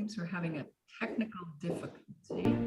Seems we're having a technical difficulty.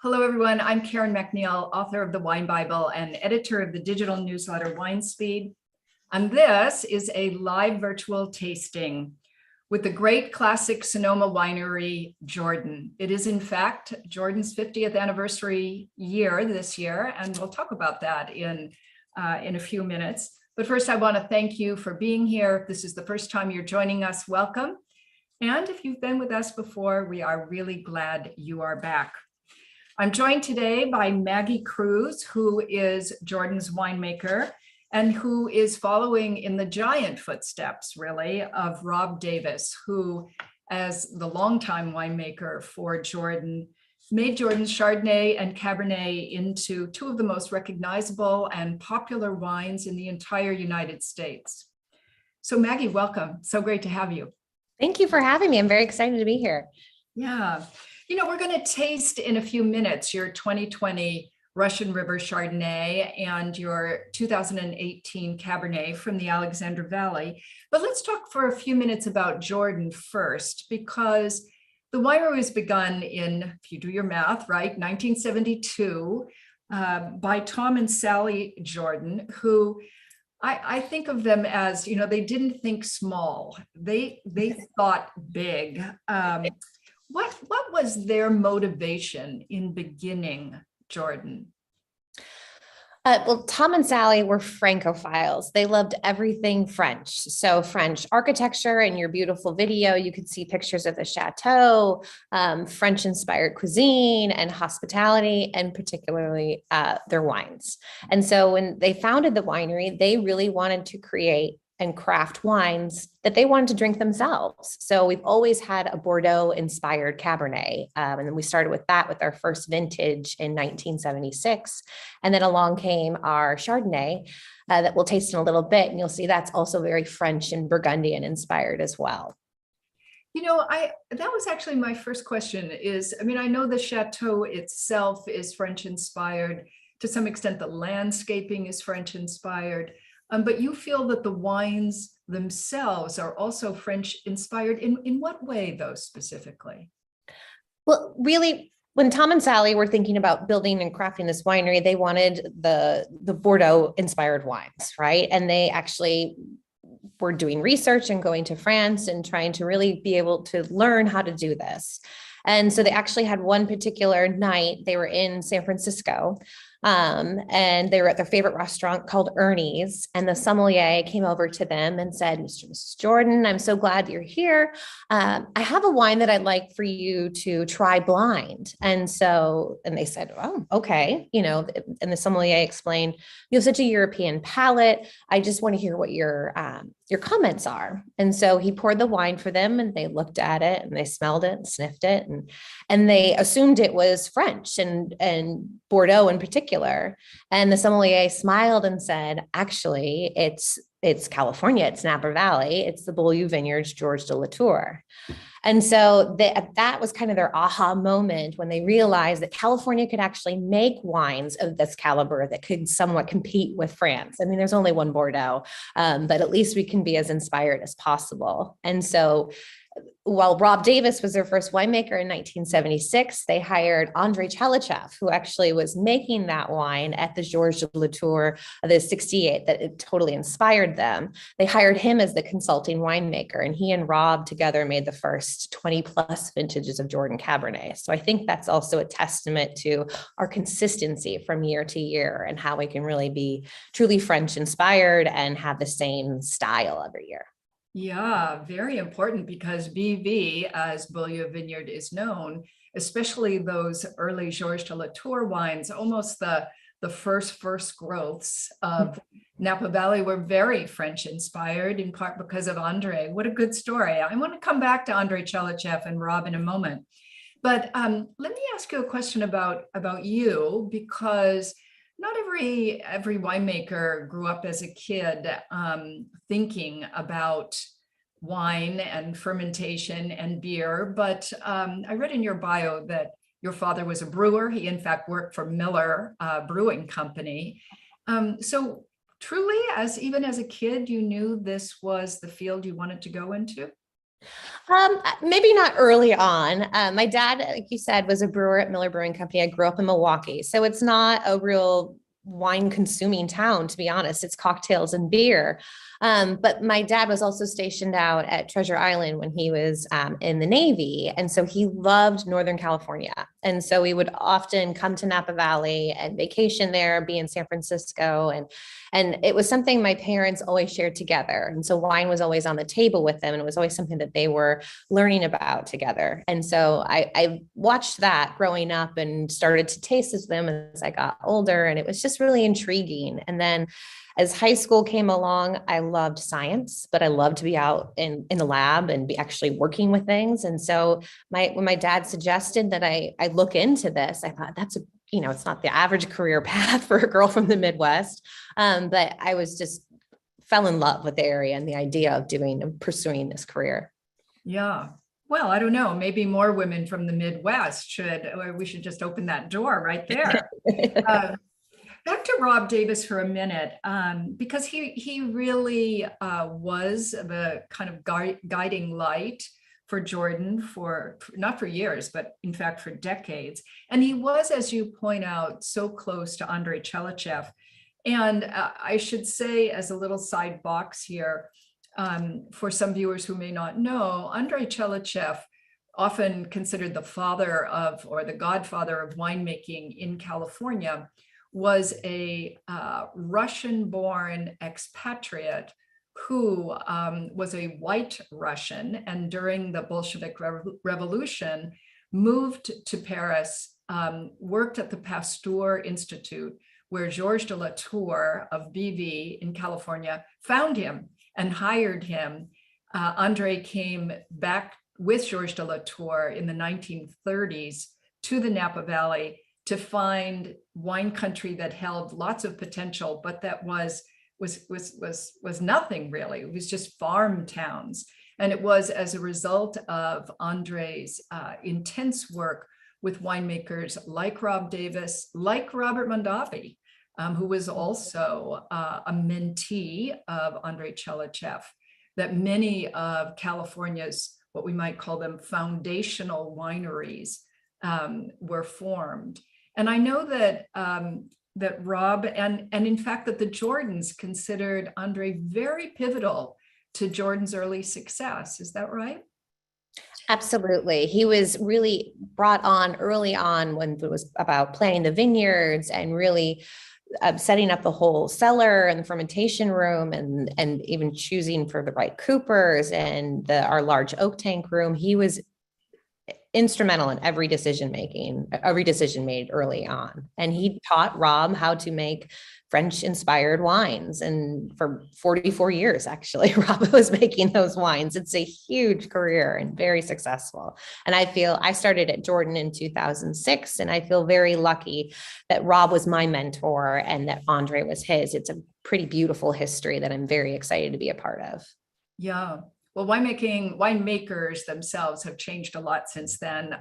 Hello, everyone. I'm Karen McNeil, author of the Wine Bible and editor of the digital newsletter Wine Speed. And this is a live virtual tasting with the great classic Sonoma winery, Jordan. It is, in fact, Jordan's 50th anniversary year this year, and we'll talk about that in a few minutes. But first, I want to thank you for being here. If this is the first time you're joining us, welcome. And if you've been with us before, we are really glad you are back. I'm joined today by Maggie Kruse, who is Jordan's winemaker and who is following in the giant footsteps, really, of Rob Davis, who, as the longtime winemaker for Jordan, made Jordan's Chardonnay and Cabernet into two of the most recognizable and popular wines in the entire United States. So Maggie, welcome. So great to have you. Thank you for having me. I'm very excited to be here. Yeah. You know, we're going to taste in a few minutes your 2020 Russian River Chardonnay and your 2018 Cabernet from the Alexander Valley. But let's talk for a few minutes about Jordan first, because the winery was begun in, if you do your math, right, 1972 by Tom and Sally Jordan, who I think of them as, you know, they didn't think small. They thought big. What was their motivation in beginning Jordan? Well, Tom and Sally were Francophiles. They loved everything French. So French architecture. In your beautiful video, you could see pictures of the chateau, French-inspired cuisine and hospitality, and particularly their wines. And so when they founded the winery, they really wanted to create and craft wines that they wanted to drink themselves. So we've always had a Bordeaux-inspired Cabernet. And then we started with that with our first vintage in 1976. And then along came our Chardonnay that we'll taste in a little bit. And you'll see that's also very French and Burgundian inspired as well. You know, that was actually my first question is, I mean, I know the chateau itself is French inspired. To some extent, the landscaping is French inspired. But you feel that the wines themselves are also French inspired. In what way, though, specifically? Well, really, when Tom and Sally were thinking about building and crafting this winery, they wanted the Bordeaux inspired wines, right? And they actually were doing research and going to France and trying to really be able to learn how to do this. And so they actually had one particular night, they were in San Francisco, and they were at their favorite restaurant called Ernie's, and the sommelier came over to them and said, Mr. and Mrs. Jordan, I'm so glad you're here. I have a wine that I'd like for you to try blind. And they said, oh, okay. You know, and the sommelier explained, you have such a European palate. I just want to hear what your comments are. And so he poured the wine for them and they looked at it and they smelled it and sniffed it. And they assumed it was French and Bordeaux in particular. And the sommelier smiled and said, actually, it's California, it's Napa Valley, it's the Beaulieu Vineyards, George de Latour. And so that was kind of their aha moment when they realized that California could actually make wines of this caliber that could somewhat compete with France. I mean, there's only one Bordeaux, but at least we can be as inspired as possible. And so while Rob Davis was their first winemaker in 1976, they hired Andrei Celichev, who actually was making that wine at the Georges de Latour, the 68, that it totally inspired them. They hired him as the consulting winemaker, and he and Rob together made the first 20 plus vintages of Jordan Cabernet. So I think that's also a testament to our consistency from year to year and how we can really be truly French inspired and have the same style every year. Yeah, very important because BV, as Beaulieu Vineyard is known, especially those early Georges de Latour wines, almost the first growths of Napa Valley were very French inspired, in part because of Andre. What a good story. I want to come back to Andre Celichev and Rob in a moment. But let me ask you a question about you, because not every winemaker grew up as a kid thinking about wine and fermentation and beer. But I read in your bio that your father was a brewer. He, in fact, worked for Miller Brewing Company. So truly, even as a kid, you knew this was the field you wanted to go into? Maybe not early on. My dad, like you said, was a brewer at Miller Brewing Company. I grew up in Milwaukee, so it's not a real wine consuming town, to be honest. It's cocktails and beer. But my dad was also stationed out at Treasure Island when he was in the Navy. And so he loved Northern California. And so we would often come to Napa Valley and vacation there, be in San Francisco. And it was something my parents always shared together. And so wine was always on the table with them. And it was always something that they were learning about together. And so I watched that growing up and started to taste as them as I got older. And it was just really intriguing. And then as high school came along, I loved science, but I loved to be out in the lab and be actually working with things. And so when my dad suggested that I look into this, I thought it's not the average career path for a girl from the Midwest. But I was just fell in love with the area and the idea of doing and pursuing this career. Yeah. Well, I don't know. Maybe more women from the Midwest we should just open that door right there. Back to Rob Davis for a minute, because he really was the kind of guiding light for Jordan for not for years, but in fact for decades. And he was, as you point out, so close to Andrei Celichev. And I should say, as a little side box here, for some viewers who may not know, Andrei Celichev, often considered the father of, or the godfather of winemaking in California, was a Russian-born expatriate who was a white Russian, and during the Bolshevik Revolution moved to Paris, worked at the Pasteur Institute, where Georges de Latour of BV in California found him and hired him. Andre came back with Georges de Latour in the 1930s to the Napa Valley to find wine country that held lots of potential, but that was nothing really. It was just farm towns. And it was as a result of Andre's intense work with winemakers like Rob Davis, like Robert Mondavi, who was also a mentee of Andrei Celichev, that many of California's, what we might call them, foundational wineries were formed. And I know that that Rob and in fact that the Jordans considered Andre very pivotal to Jordan's early success. Is that right? Absolutely. He was really brought on early on when it was about planting the vineyards and really setting up the whole cellar and the fermentation room and even choosing for the right coopers and our large oak tank room. He was instrumental in every decision made early on. And he taught Rob how to make French inspired wines. And for 44 years, actually, Rob was making those wines. It's a huge career and very successful. And I started at Jordan in 2006, and I feel very lucky that Rob was my mentor and that Andre was his. It's a pretty beautiful history that I'm very excited to be a part of. Yeah. Well, winemakers themselves have changed a lot since then.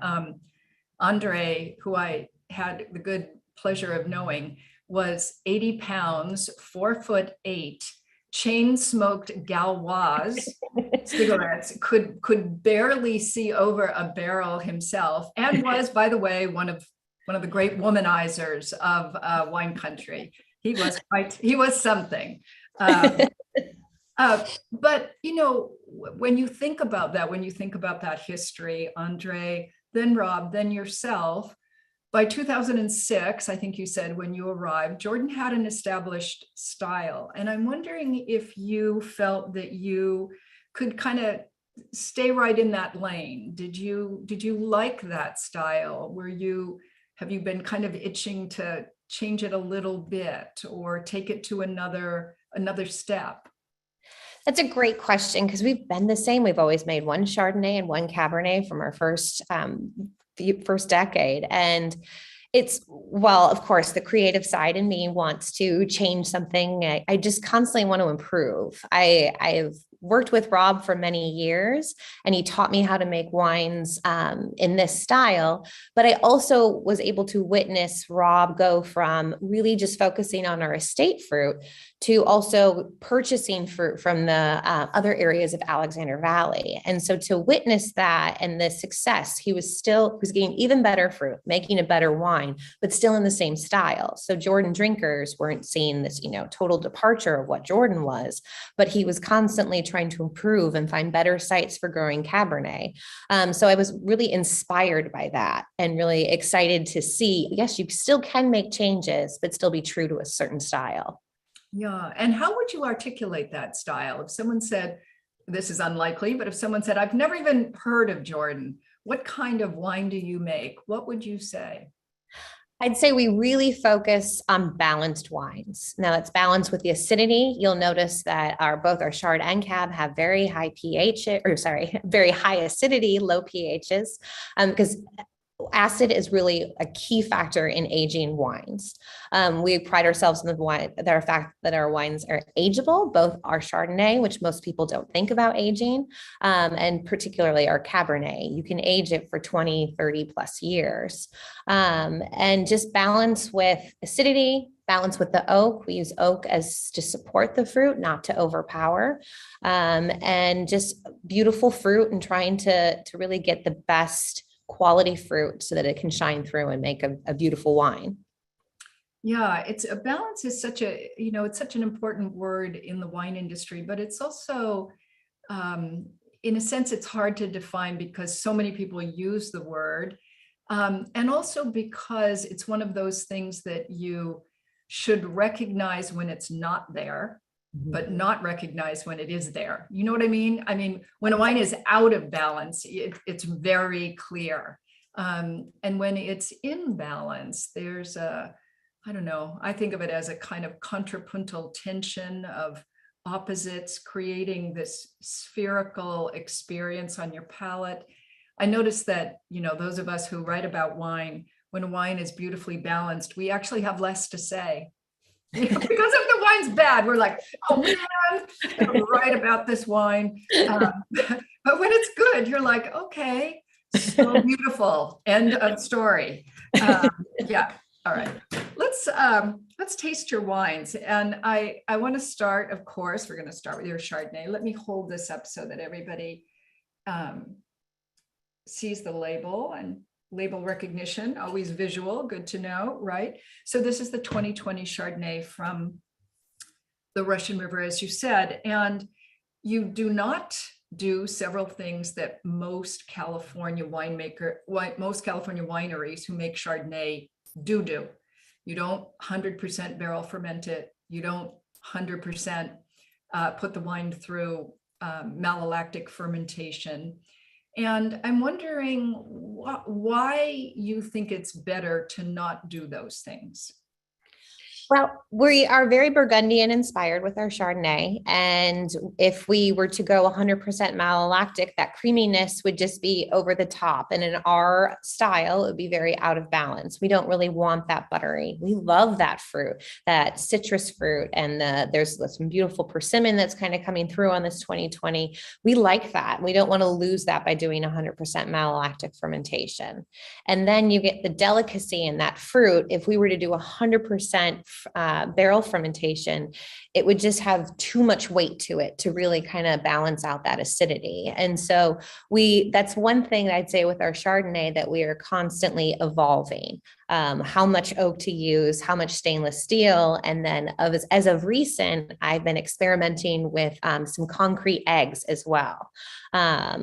Andre, who I had the good pleasure of knowing, was 80 pounds, 4'8", chain smoked Gauloise cigarettes, could barely see over a barrel himself, and was, by the way, one of the great womanizers of wine country. He was something. But when you think about that history, Andre, then Rob, then yourself, by 2006, I think you said when you arrived, Jordan had an established style. And I'm wondering if you felt that you could kind of stay right in that lane. Did you like that style? Have you been kind of itching to change it a little bit or take it to another step? That's a great question, because we've been the same. We've always made one Chardonnay and one Cabernet from our first decade. And well, of course, the creative side in me wants to change something. I just constantly want to improve. I've worked with Rob for many years, and he taught me how to make wines in this style. But I also was able to witness Rob go from really just focusing on our estate fruit to also purchasing fruit from the other areas of Alexander Valley. And so to witness that and the success, he was getting even better fruit, making a better wine, but still in the same style. So Jordan drinkers weren't seeing this, total departure of what Jordan was, but he was constantly trying to improve and find better sites for growing Cabernet. So I was really inspired by that and really excited to see, yes, you still can make changes, but still be true to a certain style. Yeah. And how would you articulate that style? If someone said, this is unlikely, but if someone said, I've never even heard of Jordan, what kind of wine do you make? What would you say? I'd say we really focus on balanced wines. Now, it's balanced with the acidity. You'll notice that both our Chard and Cab have very high very high acidity, low pHs, because acid is really a key factor in aging wines. We pride ourselves in the fact that our wines are ageable, both our Chardonnay, which most people don't think about aging, and particularly our Cabernet. You can age it for 20, 30 plus years. And just balance with acidity, balance with the oak. We use oak as to support the fruit, not to overpower, and just beautiful fruit, and trying to really get the best quality fruit so that it can shine through and make a beautiful wine. Yeah, balance is such an important word in the wine industry, but it's also, in a sense, it's hard to define because so many people use the word. And also because it's one of those things that you should recognize when it's not there, but not recognize when it is there. You know what I mean? I mean, when a wine is out of balance, it's very clear. And when it's in balance, there's I don't know, I think of it as a kind of contrapuntal tension of opposites, creating this spherical experience on your palate. I noticed that, those of us who write about wine, when a wine is beautifully balanced, we actually have less to say. Because if the wine's bad, we're like, oh man, I'm right about this wine. But when it's good, you're like, okay, so beautiful. End of story. Yeah. All right. Let's taste your wines. And I want to start, of course, we're going to start with your Chardonnay. Let me hold this up so that everybody sees the label, and label recognition, always visual, good to know, right? So this is the 2020 Chardonnay from the Russian River, as you said, and you do not do several things that most California wineries who make Chardonnay do. You don't 100% barrel ferment it. You don't 100% put the wine through malolactic fermentation. And I'm wondering why you think it's better to not do those things. Well, we are very Burgundian inspired with our Chardonnay. And if we were to go 100% malolactic, that creaminess would just be over the top. And in our style, it would be very out of balance. We don't really want that buttery. We love that fruit, that citrus fruit. And there's some beautiful persimmon that's kind of coming through on this 2020. We like that. We don't want to lose that by doing 100% malolactic fermentation. And then you get the delicacy in that fruit. If we were to do 100% barrel fermentation, it would just have too much weight to it to really kind of balance out that acidity. And so that's one thing I'd say with our Chardonnay, that we are constantly evolving. How much oak to use, how much stainless steel. And then as of recent, I've been experimenting with some concrete eggs as well.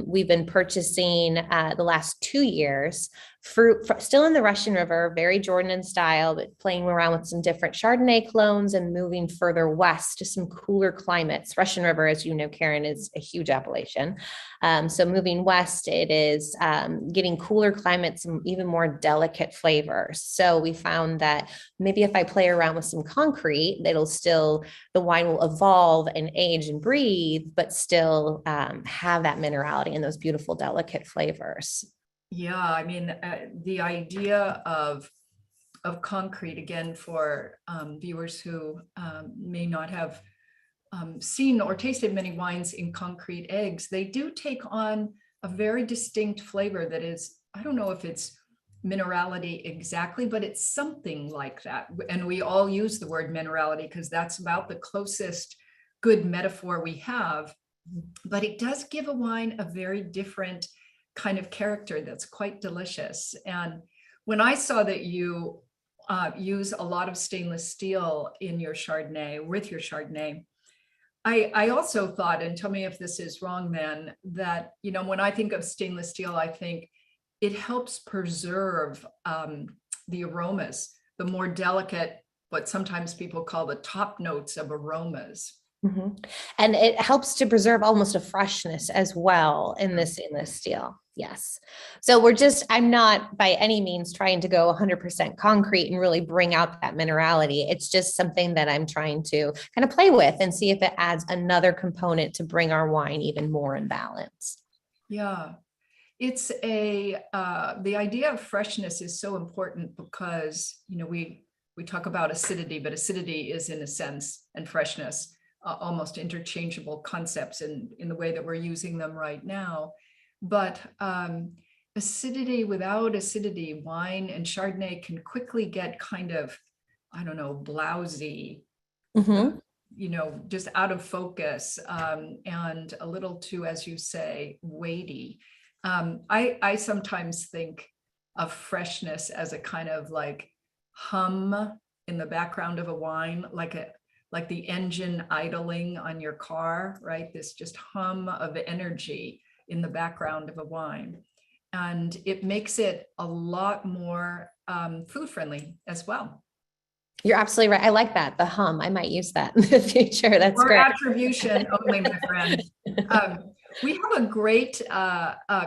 We've been purchasing the last 2 years fruit still in the Russian River, very Jordan style, but playing around with some different Chardonnay clones and moving further west to some cooler climates. Russian River, as you know, Karen, is a huge appellation. So moving west, it is getting cooler climates and even more delicate flavors. So we found that maybe if I play around with some concrete, the wine will evolve and age and breathe, but still have that minerality and those beautiful, delicate flavors. Yeah, I mean, the idea of concrete, again, for viewers who may not have seen or tasted many wines in concrete eggs, they do take on a very distinct flavor that is, I don't know if it's minerality exactly, but it's something like that. And we all use the word minerality because that's about the closest good metaphor we have. But it does give a wine a very different kind of character that's quite delicious. And when I saw that you use a lot of stainless steel in your Chardonnay, with your Chardonnay, I also thought, and tell me if this is wrong then, that, you know, when I think of stainless steel, I think it helps preserve the aromas, the more delicate, what sometimes people call the top notes of aromas. Mm-hmm. And it helps to preserve almost a freshness as well in this steel. Yes. So I'm not by any means trying to go 100% concrete and really bring out that minerality. It's just something that I'm trying to kind of play with and see if it adds another component to bring our wine even more in balance. Yeah. It's the idea of freshness is so important because, you know, we talk about acidity, but acidity is in a sense, and freshness, almost interchangeable concepts in the way that we're using them right now. But acidity, without acidity, wine and Chardonnay can quickly get kind of, I don't know, blousy, Mm-hmm. you know, just out of focus, and a little too, as you say, weighty. I sometimes think of freshness as a kind of like hum in the background of a wine, like the engine idling on your car, right? This just hum of energy in the background of a wine. And it makes it a lot more food friendly as well. You're absolutely right. I like that. The hum. I might use that in the future. That's Or great. attribution only, my friend. We have a great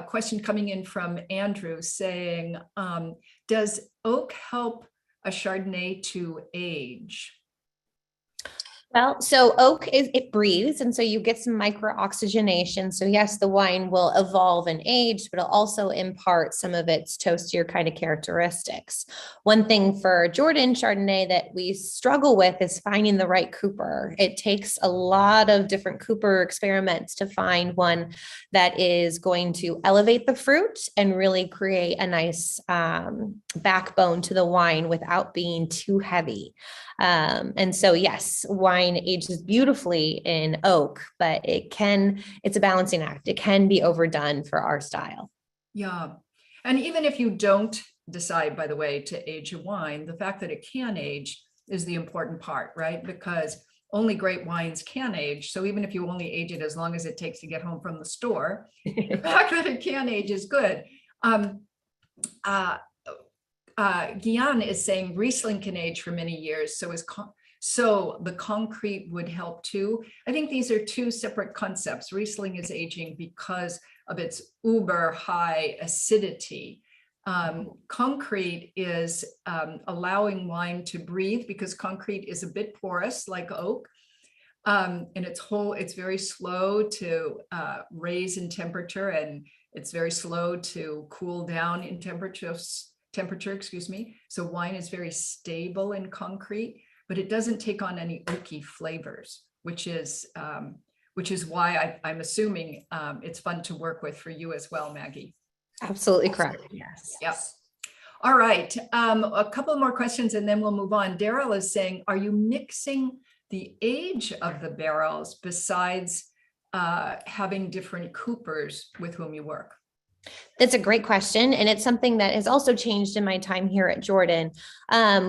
question coming in from Andrew saying, does oak help a Chardonnay to age? Well, so oak it breathes, and so you get some micro oxygenation. So yes, the wine will evolve and age, but it'll also impart some of its toastier kind of characteristics. One thing for Jordan Chardonnay that we struggle with is finding the right cooper. It takes a lot of different cooper experiments to find one that is going to elevate the fruit and really create a nice backbone to the wine without being too heavy. And so, yes, wine ages beautifully in oak, but it's a balancing act. It can be overdone for our style. Yeah. And even if you don't decide, by the way, to age a wine, the fact that it can age is the important part, right? Because only great wines can age. So even if you only age it as long as it takes to get home from the store, the fact that it can age is good. Gian is saying Riesling can age for many years, so the concrete would help too. I think these are two separate concepts. Riesling is aging because of its uber high acidity. Concrete is allowing wine to breathe because concrete is a bit porous like oak. And it's very slow to raise in temperature, and it's very slow to cool down in temperature, excuse me. So wine is very stable in concrete, but it doesn't take on any oaky flavors, which is why I'm assuming it's fun to work with for you as well, Maggie. Absolutely correct. Yes. Yep. All right. A couple more questions and then we'll move on. Daryl is saying, are you mixing the age of the barrels besides having different coopers with whom you work? That's a great question. And it's something that has also changed in my time here at Jordan.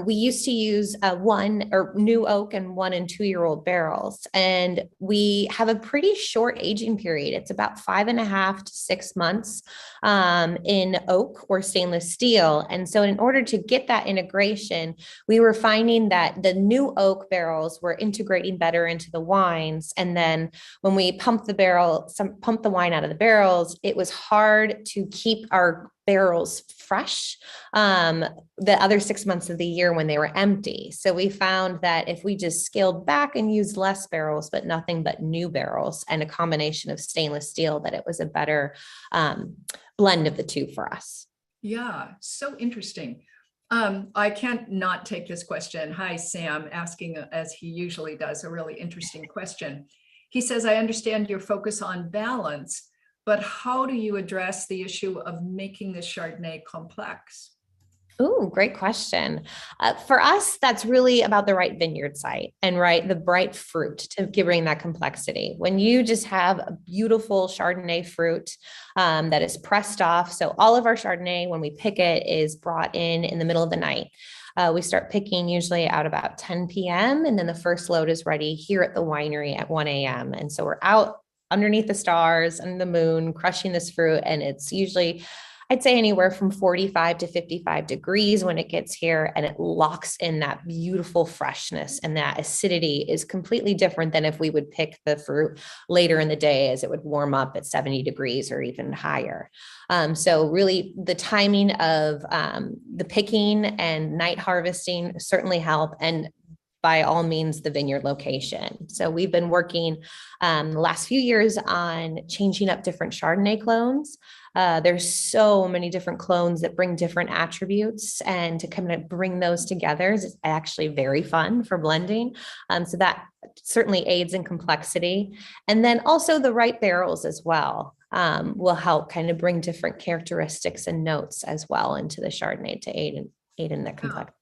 We used to use one or new oak and 1 and 2-year-old barrels. And we have a pretty short aging period. It's about 5.5 to 6 months in oak or stainless steel. And so in order to get that integration, we were finding that the new oak barrels were integrating better into the wines. And then when we pumped the wine out of the barrels, it was hard to keep our barrels fresh the other 6 months of the year when they were empty. So we found that if we just scaled back and used less barrels, but nothing but new barrels and a combination of stainless steel, that it was a better blend of the two for us. Yeah, so interesting. I can't not take this question. Hi, Sam, asking, as he usually does, a really interesting question. He says, I understand your focus on balance, but how do you address the issue of making the Chardonnay complex? Oh, great question. For us, that's really about the right vineyard site and the right fruit to bring that complexity. When you just have a beautiful Chardonnay fruit that is pressed off. So all of our Chardonnay, when we pick it, is brought in the middle of the night. We start picking usually at about 10 p.m. and then the first load is ready here at the winery at 1 a.m. And so we're out underneath the stars and the moon, crushing this fruit. And it's usually, I'd say, anywhere from 45 to 55 degrees when it gets here, and it locks in that beautiful freshness, and that acidity is completely different than if we would pick the fruit later in the day, as it would warm up at 70 degrees or even higher. So really the timing of the picking and night harvesting certainly help, and by all means, the vineyard location. So we've been working the last few years on changing up different Chardonnay clones. There's so many different clones that bring different attributes, and to kind of bring those together is actually very fun for blending. So that certainly aids in complexity. And then also the right barrels as well will help kind of bring different characteristics and notes as well into the Chardonnay to aid in that complexity.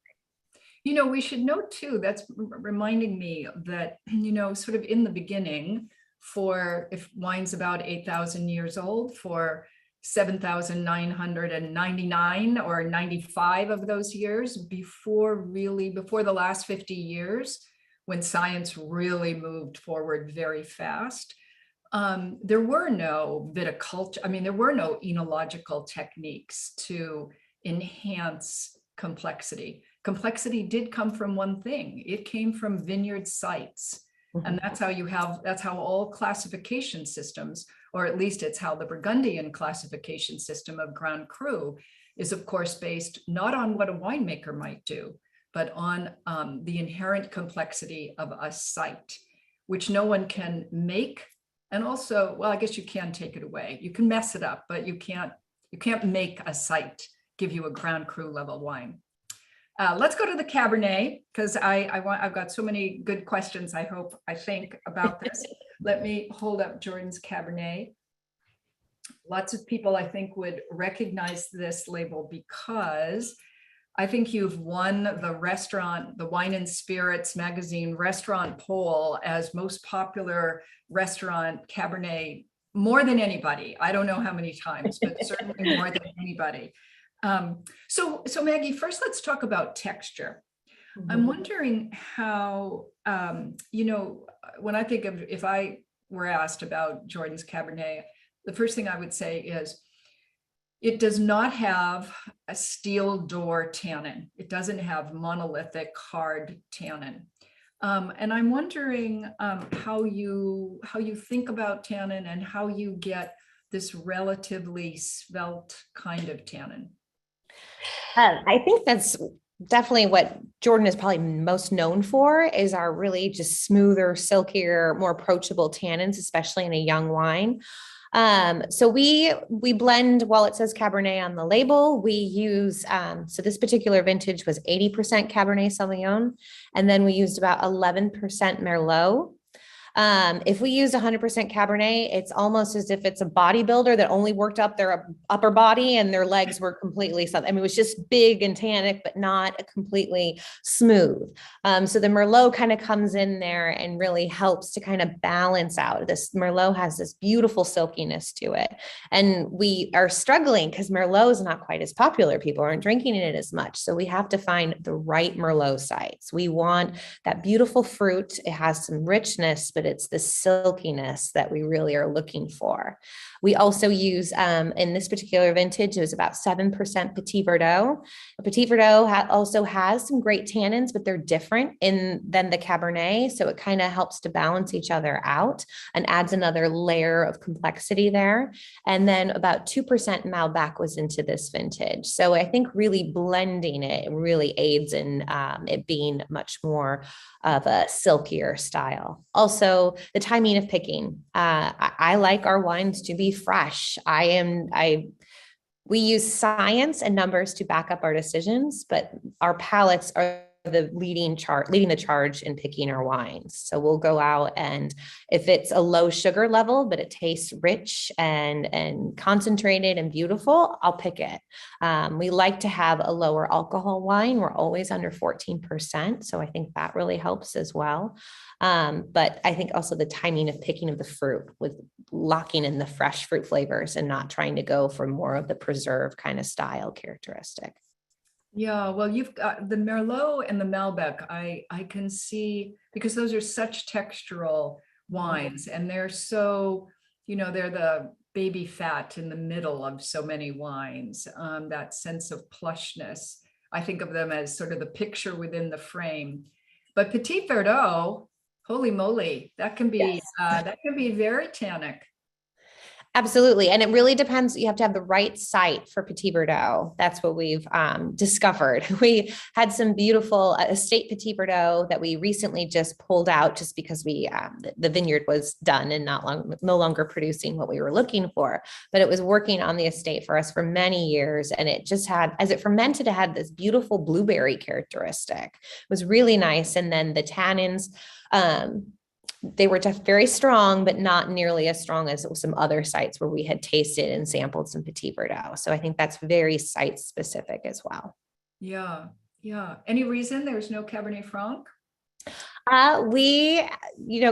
You know, we should note too, that's reminding me that, you know, sort of in the beginning, for if wine's about 8,000 years old, for 7,999 or 95 of those years, before the last 50 years, when science really moved forward very fast, there were no viticulture, there were no enological techniques to enhance complexity. Complexity did come from one thing. It came from vineyard sites. Mm-hmm. And that's how all classification systems, or at least it's how the Burgundian classification system of Grand Cru is, of course, based not on what a winemaker might do, but on the inherent complexity of a site, which no one can make. And also, well, I guess you can take it away. You can mess it up, but you can't make a site give you a Grand Cru level wine. Let's go to the Cabernet, because I've got so many good questions, I think, about this. Let me hold up Jordan's Cabernet. Lots of people, I think, would recognize this label because I think you've won the Wine and Spirits magazine restaurant poll as most popular restaurant Cabernet more than anybody. I don't know how many times, but certainly more than anybody. So Maggie, first let's talk about texture. Mm-hmm. I'm wondering how, when I think of, if I were asked about Jordan's Cabernet, the first thing I would say is it does not have a steel door tannin. It doesn't have monolithic hard tannin. And I'm wondering how you think about tannin and how you get this relatively svelte kind of tannin. I think that's definitely what Jordan is probably most known for, is our really just smoother, silkier, more approachable tannins, especially in a young wine. So we blend, while it says Cabernet on the label, we use, so this particular vintage was 80% Cabernet Sauvignon, and then we used about 11% Merlot. If we use 100% Cabernet, it's almost as if it's a bodybuilder that only worked up their upper body and their legs were completely something. I mean, it was just big and tannic, but not completely smooth. So the Merlot kind of comes in there and really helps to kind of balance out. This Merlot has this beautiful silkiness to it. And we are struggling because Merlot is not quite as popular. People aren't drinking it as much. So we have to find the right Merlot sites. We want that beautiful fruit. It has some richness, but it's the silkiness that we really are looking for. We also use, in this particular vintage, it was about 7% Petit Verdot. Petit Verdot also has some great tannins, but they're different than the Cabernet. So it kind of helps to balance each other out and adds another layer of complexity there. And then about 2% Malbec was into this vintage. So I think really blending it really aids in it being much more of a silkier style. Also, the timing of picking. I like our wines to be fresh. We use science and numbers to back up our decisions, but our palates are leading the charge in picking our wines. So we'll go out, and if it's a low sugar level, but it tastes rich and concentrated and beautiful, I'll pick it. We like to have a lower alcohol wine. We're always under 14%. So I think that really helps as well. But I think also the timing of picking of the fruit with locking in the fresh fruit flavors and not trying to go for more of the preserve kind of style characteristic. Yeah, well, you've got the Merlot and the Malbec. I can see, because those are such textural wines, and they're so, they're the baby fat in the middle of so many wines. That sense of plushness. I think of them as sort of the picture within the frame. But Petit Verdot, holy moly, that can be very tannic. Absolutely. And it really depends. You have to have the right site for Petit Verdot. That's what we've discovered. We had some beautiful estate Petit Verdot that we recently just pulled out just because the vineyard was done and no longer producing what we were looking for. But it was working on the estate for us for many years. And it just had, as it fermented, it had this beautiful blueberry characteristic. It was really nice. And then the tannins, they were just very strong, but not nearly as strong as some other sites where we had tasted and sampled some Petit Verdot. So I think that's very site specific as well. Yeah. Yeah. Any reason there's no Cabernet Franc? We,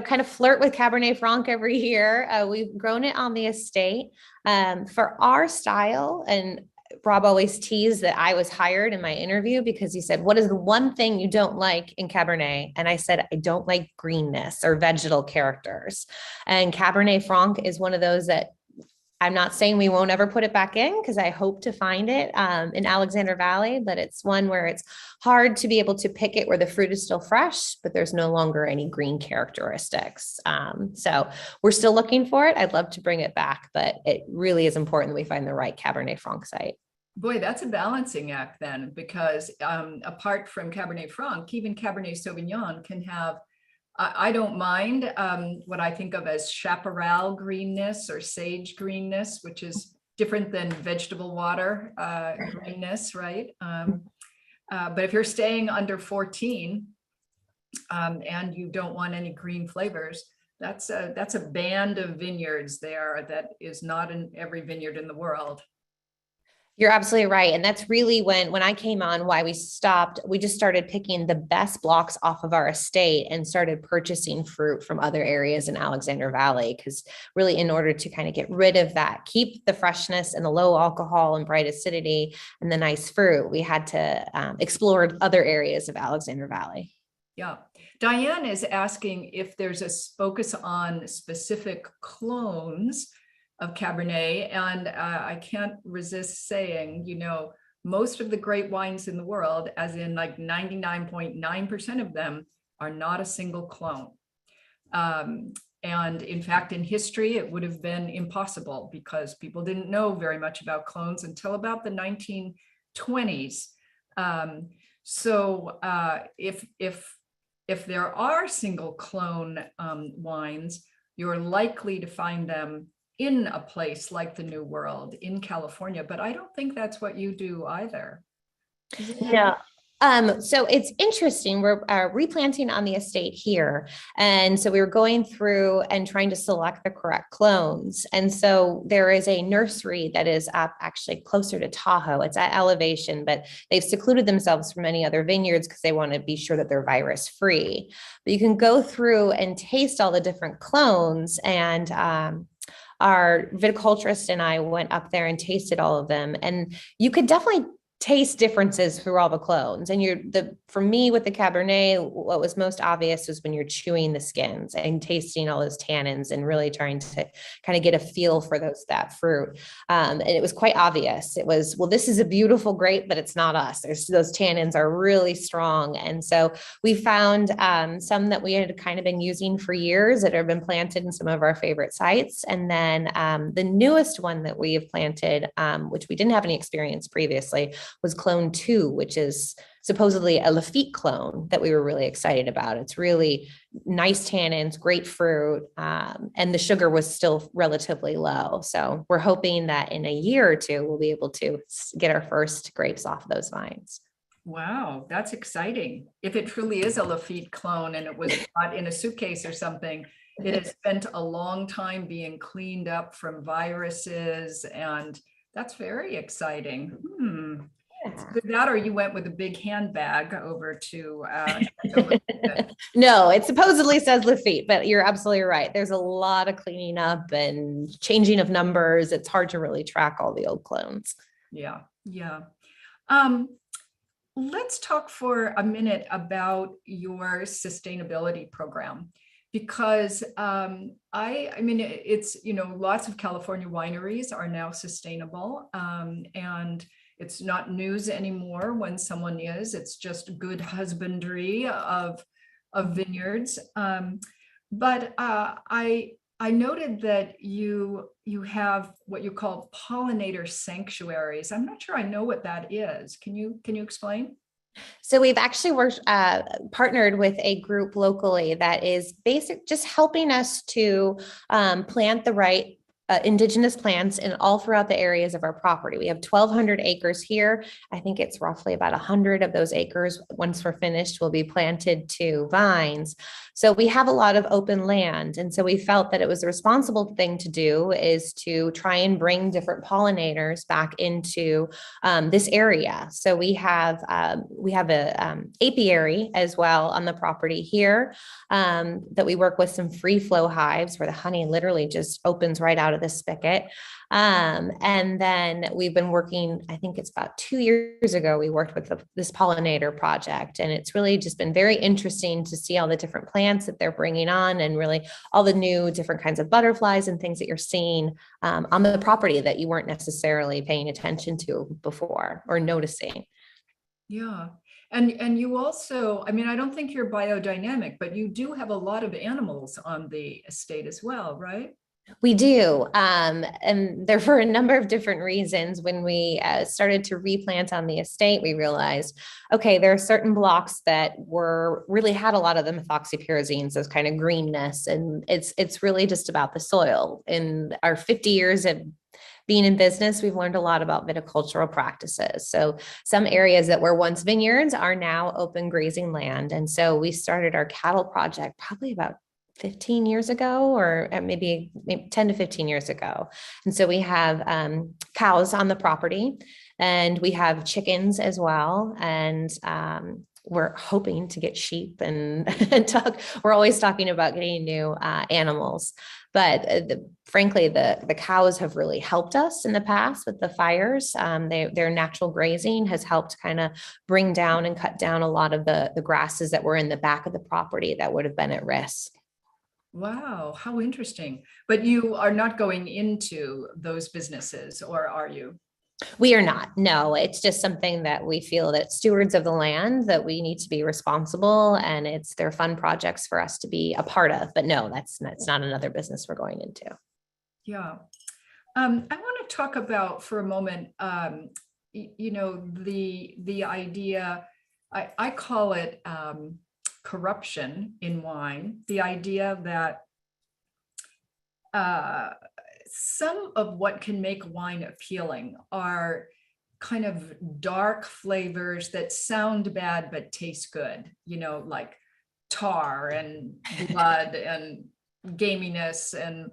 kind of flirt with Cabernet Franc every year. We've grown it on the estate for our style. And Rob always teased that I was hired in my interview because he said, what is the one thing you don't like in Cabernet? And I said, I don't like greenness or vegetal characters. And Cabernet Franc is one of those that I'm not saying we won't ever put it back in, because I hope to find it in Alexander Valley, but it's one where it's hard to be able to pick it where the fruit is still fresh, but there's no longer any green characteristics. So we're still looking for it. I'd love to bring it back, but it really is important that we find the right Cabernet Franc site. Boy, that's a balancing act then, because apart from Cabernet Franc, even Cabernet Sauvignon can have, I don't mind what I think of as chaparral greenness or sage greenness, which is different than vegetable water greenness, right? But if you're staying under 14 and you don't want any green flavors, that's a band of vineyards there that is not in every vineyard in the world. You're absolutely right. And that's really when I came on, why we stopped. We just started picking the best blocks off of our estate and started purchasing fruit from other areas in Alexander Valley. Because really, in order to kind of get rid of that, keep the freshness and the low alcohol and bright acidity and the nice fruit, we had to explore other areas of Alexander Valley. Yeah. Diane is asking if there's a focus on specific clones of Cabernet. And I can't resist saying, most of the great wines in the world, as in like 99.9% of them, are not a single clone. And in fact, in history, it would have been impossible because people didn't know very much about clones until about the 1920s. So if there are single clone wines, you're likely to find them in a place like the New World in California, but I don't think that's what you do either. No, So it's interesting. We're replanting on the estate here. And so we were going through and trying to select the correct clones. And so there is a nursery that is up actually closer to Tahoe. It's at elevation, but they've secluded themselves from any other vineyards because they want to be sure that they're virus free. But you can go through and taste all the different clones, and our viticulturist and I went up there and tasted all of them. And you could definitely taste differences through all the clones. And for me with the Cabernet, what was most obvious was when you're chewing the skins and tasting all those tannins and really trying to kind of get a feel for that fruit. And it was quite obvious. It was, well, this is a beautiful grape, but it's not us. Those tannins are really strong. And so we found some that we had kind of been using for years that have been planted in some of our favorite sites. And then the newest one that we have planted, which we didn't have any experience previously, was clone 2, which is supposedly a Lafite clone that we were really excited about. It's really nice tannins, great fruit, and the sugar was still relatively low. So we're hoping that in a year or two, we'll be able to get our first grapes off of those vines. Wow, that's exciting. If it truly is a Lafite clone and it was bought in a suitcase or something, it has spent a long time being cleaned up from viruses, and that's very exciting. With that, or you went with a big handbag over to No, it supposedly says Lafitte, but you're absolutely right. There's a lot of cleaning up and changing of numbers. It's hard to really track all the old clones. Yeah. Let's talk for a minute about your sustainability program, because I mean, it's, lots of California wineries are now sustainable, and it's not news anymore when someone is. It's just good husbandry of vineyards. But I noted that you have what you call Pollinator Sanctuaries. I'm not sure I know what that is. Can you explain? So we've actually partnered with a group locally that is just helping us to plant the right indigenous plants in all throughout the areas of our property. We have 1,200 acres here. I think it's roughly about 100 of those acres, once we're finished, will be planted to vines. So we have a lot of open land. And so we felt that it was a responsible thing to do is to try and bring different pollinators back into this area. So we have a apiary as well on the property here that we work with some free flow hives where the honey literally just opens right out of the spigot. And then we've been working, I think it's about 2 years ago, we worked with this pollinator project. And it's really just been very interesting to see all the different plants that they're bringing on and really all the new different kinds of butterflies and things that you're seeing on the property that you weren't necessarily paying attention to before or noticing. Yeah. And you also, I mean, I don't think you're biodynamic, but you do have a lot of animals on the estate as well, right? We do. And there were a number of different reasons. When we started to replant on the estate, we realized, okay, there are certain blocks that really had a lot of the methoxypyrazines, those kind of greenness. And it's really just about the soil. In our 50 years of being in business, we've learned a lot about viticultural practices. So some areas that were once vineyards are now open grazing land. And so we started our cattle project probably about 15 years ago, or maybe 10 to 15 years ago. And so we have cows on the property, and we have chickens as well. And we're hoping to get sheep and we're always talking about getting new animals. But frankly, the cows have really helped us in the past with the fires. Their natural grazing has helped kind of bring down and cut down a lot of the grasses that were in the back of the property that would have been at risk. Wow, how interesting. But you are not going into those businesses, or are you? We are not. No, it's just something that we feel that stewards of the land, that we need to be responsible, and they're fun projects for us to be a part of. But no, that's not another business we're going into. Yeah. I want to talk about for a moment, the idea, I call it corruption in wine, the idea that some of what can make wine appealing are kind of dark flavors that sound bad but taste good, like tar and blood and gaminess and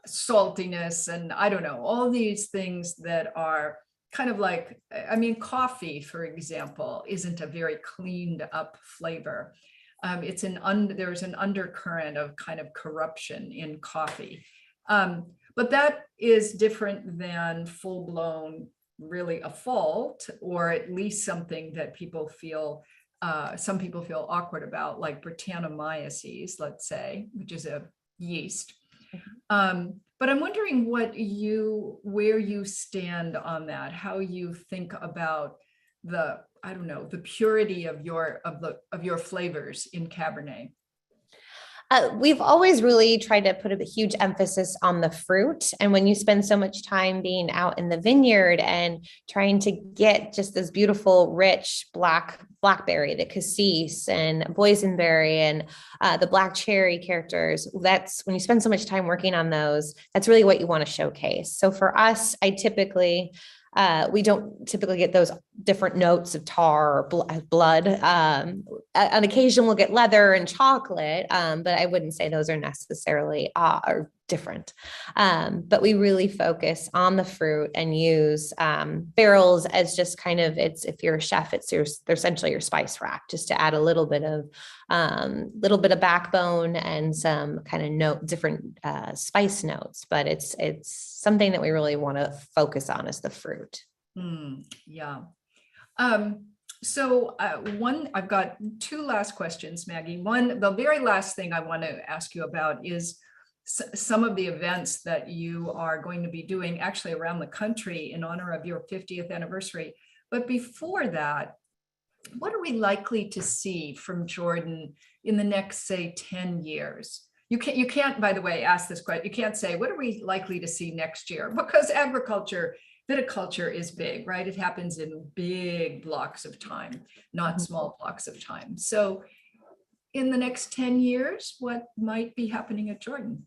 saltiness, and I don't know, all these things that are kind of like, I mean, coffee, for example, isn't a very cleaned up flavor. There's an undercurrent of kind of corruption in coffee. But that is different than full-blown, really a fault, or at least something that some people feel awkward about, like Brettanomyces, let's say, which is a yeast. But I'm wondering where you stand on that, how you think about the purity of your flavors in Cabernet. We've always really tried to put a huge emphasis on the fruit. And when you spend so much time being out in the vineyard and trying to get just this beautiful, rich blackberry, the cassis and boysenberry and the black cherry characters, that's when you spend so much time working on those, that's really what you want to showcase. So for us, we don't typically get those different notes of tar or blood. On occasion, we'll get leather and chocolate, but I wouldn't say those are necessarily are different. But we really focus on the fruit and use barrels as just kind of, if you're a chef, they're essentially your spice rack, just to add a little bit of backbone and some kind of different spice notes. But it's something that we really want to focus on is the fruit. Yeah. So I've got two last questions, Maggie. One, the very last thing I want to ask you about is some of the events that you are going to be doing actually around the country in honor of your 50th anniversary. But before that, what are we likely to see from Jordan in the next, say, 10 years? You can't, by the way, ask this question. You can't say, what are we likely to see next year? Because viticulture is big, right? It happens in big blocks of time, not small blocks of time. So in the next 10 years, what might be happening at Jordan?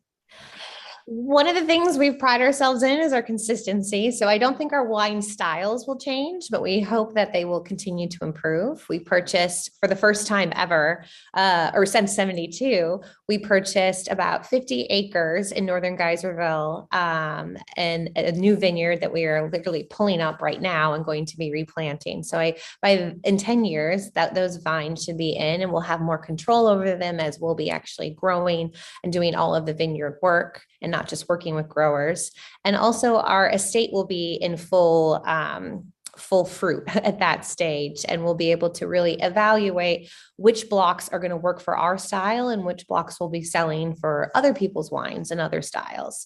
One of the things we pride ourselves in is our consistency. So I don't think our wine styles will change, but we hope that they will continue to improve. We purchased for the first time ever, or since 72, we purchased about 50 acres in Northern Geyserville, and a new vineyard that we are literally pulling up right now and going to be replanting. So in 10 years that those vines should be in, and we'll have more control over them as we'll be actually growing and doing all of the vineyard work and not just working with growers. And also our estate will be in full fruit at that stage. And we'll be able to really evaluate which blocks are going to work for our style and which blocks will be selling for other people's wines and other styles.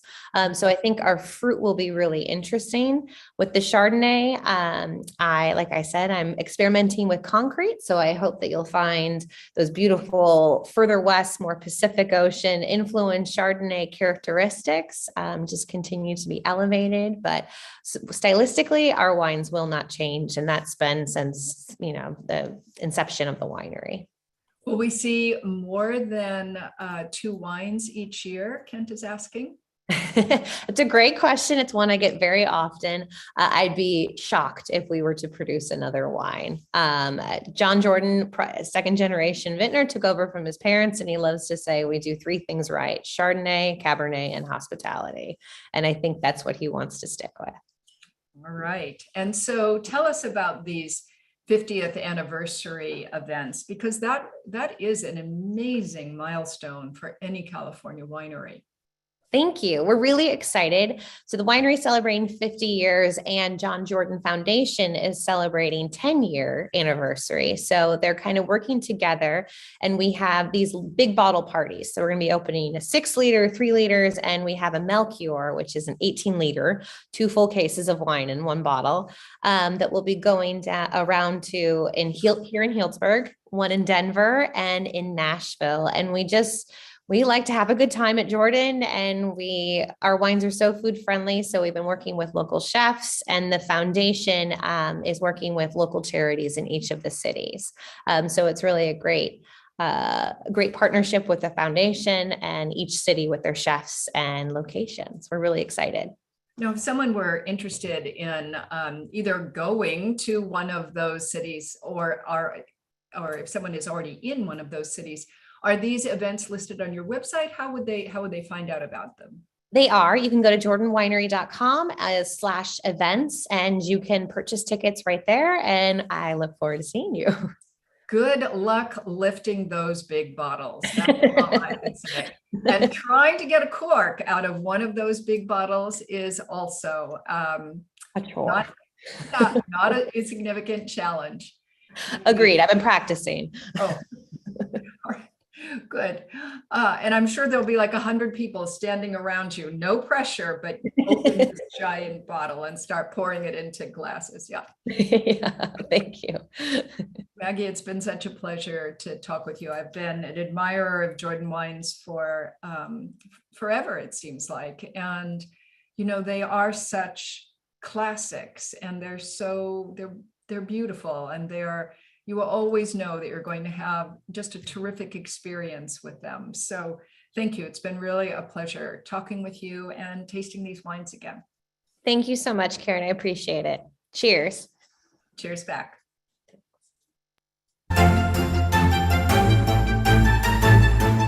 So I think our fruit will be really interesting. With the Chardonnay, like I said, I'm experimenting with concrete. So I hope that you'll find those beautiful, further west, more Pacific Ocean influenced Chardonnay characteristics just continue to be elevated. But stylistically, our wines will not change. And that's been since, the inception of the winery. Will we see more than 2 wines each year? Kent is asking. It's a great question. It's one I get very often. I'd be shocked if we were to produce another wine. John Jordan, second generation vintner, took over from his parents, and he loves to say we do 3 things right: Chardonnay, Cabernet, and hospitality. And I think that's what he wants to stick with. All right. And so tell us about these 50th anniversary events, because that is an amazing milestone for any California winery. Thank you. We're really excited. So the winery is celebrating 50 years, and John Jordan Foundation is celebrating 10-year anniversary. So they're kind of working together, and we have these big bottle parties. So we're going to be opening a 6-liter, 3 liters, and we have a Melchior, which is an 18-liter, 2 full cases of wine in 1 bottle, that will be going around to here in Healdsburg, one in Denver, and in Nashville. And we like to have a good time at Jordan, and our wines are so food friendly. So we've been working with local chefs, and the foundation is working with local charities in each of the cities. So it's really a great partnership with the foundation and each city with their chefs and locations. We're really excited. Now, if someone were interested in either going to one of those cities or if someone is already in one of those cities, are these events listed on your website? How would they find out about them? They are. You can go to jordanwinery.com/events and you can purchase tickets right there. And I look forward to seeing you. Good luck lifting those big bottles. That's all I can say. And trying to get a cork out of one of those big bottles is also A chore. not a insignificant challenge. Agreed. I've been practicing. Oh, all right. Good. And I'm sure there'll be like 100 people standing around you. No pressure, but open this giant bottle and start pouring it into glasses. Yeah. Yeah, thank you. Maggie, it's been such a pleasure to talk with you. I've been an admirer of Jordan wines for forever, it seems like. And, they are such classics and they're beautiful and you will always know that you're going to have just a terrific experience with them. So thank you. It's been really a pleasure talking with you and tasting these wines again. Thank you so much, Karen. I appreciate it. Cheers. Cheers back.